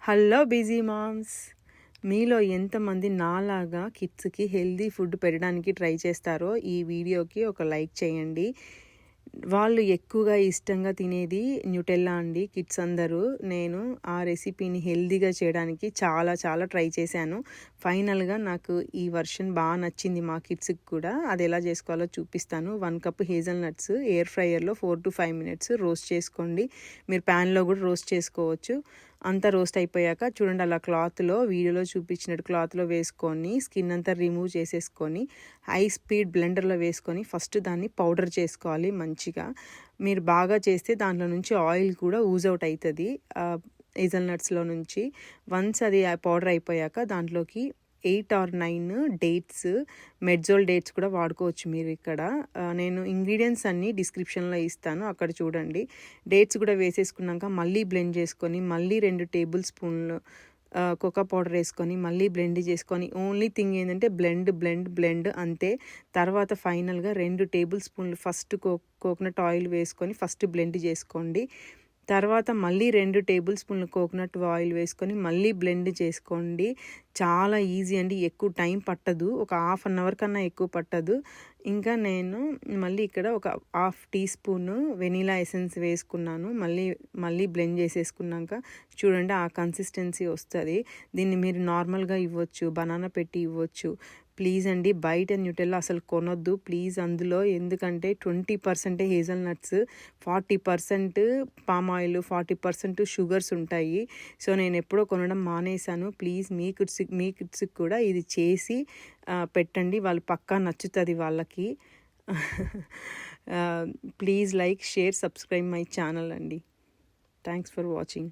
Hello busy moms, మీలో ఎంతమంది నాలాగా కిడ్స్కి హెల్దీ ఫుడ్ పెట్టడానికి ట్రై చేస్తారో ఈ వీడియోకి ఒక లైక్ చేయండి. వాళ్ళు ఎక్కువగా ఇష్టంగా తినేది న్యూటెల్లా అండి కిడ్స్ అందరూ. నేను ఆ రెసిపీని హెల్దీగా చేయడానికి చాలా ట్రై చేశాను. ఫైనల్గా నాకు ఈ వర్షన్ బాగా నచ్చింది. మా కిడ్స్కి కూడా అది ఎలా చేసుకోవాలో చూపిస్తాను. 1 కప్ హేజల్నట్స్ ఎయిర్ ఫ్రైయర్లో 4 to 5 minutes రోస్ట్ చేసుకోండి. మీరు ప్యాన్లో కూడా రోస్ట్ చేసుకోవచ్చు. అంతా రోస్ట్ అయిపోయాక చూడండి, అలా క్లాత్లో వీడియోలో చూపించినట్టు క్లాత్లో వేసుకొని స్కిన్ అంతా రిమూవ్ చేసేసుకొని హై స్పీడ్ బ్లెండర్లో వేసుకొని ఫస్ట్ దాన్ని పౌడర్ చేసుకోవాలి మంచిగా. మీరు బాగా చేస్తే దాంట్లో నుంచి ఆయిల్ కూడా ఊజ్ అవుట్ అవుతుంది హేజల్నట్స్లో నుంచి. వన్స్ అది పౌడర్ అయిపోయాక దాంట్లోకి 8 or 9 డేట్స్, మెడ్జోల్ డేట్స్ కూడా వాడుకోవచ్చు మీరు ఇక్కడ. నేను ఇంగ్రీడియంట్స్ అన్నీ డిస్క్రిప్షన్లో ఇస్తాను, అక్కడ చూడండి. డేట్స్ కూడా వేసేసుకున్నాక మళ్ళీ బ్లెండ్ చేసుకొని మళ్ళీ 2 టేబుల్ స్పూన్లు కోకో పౌడర్ వేసుకొని మళ్ళీ బ్లెండ్ చేసుకొని, ఓన్లీ థింగ్ ఏంటంటే బ్లెండ్ అంతే. తర్వాత ఫైనల్గా 2 టేబుల్ స్పూన్లు ఫస్ట్ కోకోనట్ ఆయిల్ వేసుకొని ఫస్ట్ బ్లెండ్ చేసుకోండి. తర్వాత మళ్ళీ 2 టేబుల్ స్పూన్లు కోకోనట్ ఆయిల్ వేసుకొని మళ్ళీ బ్లెండ్ చేసుకోండి. చాలా ఈజీ అండి, ఎక్కువ టైం పట్టదు, ఒక 1/2 hour కన్నా ఎక్కువ పట్టదు. ఇంకా నేను మళ్ళీ ఇక్కడ ఒక 1/2 teaspoon వెనీలా ఎసెన్స్ వేసుకున్నాను. మళ్ళీ బ్లెండ్ చేసేసుకున్నాక చూడండి ఆ కన్సిస్టెన్సీ వస్తుంది. దీన్ని మీరు నార్మల్గా ఇవ్వచ్చు, బనానా పెట్టి ఇవ్వచ్చు. ప్లీజ్ అండి, బయట న్యూటెల్లా అసలు కొనొద్దు ప్లీజ్ అందులో. ఎందుకంటే 20% హేజల్నట్స్, 40% పామ్ ఆయిల్, 40% షుగర్స్ ఉంటాయి. సో నేను ఎప్పుడో కొనడం మానేశాను. ప్లీజ్ మీ కిడ్స్కి కూడా ఇది చేసి పెట్టండి, వాళ్ళు పక్కా నచ్చుతుంది వాళ్ళకి. Please like, share, subscribe my channel అండి. Thanks for watching.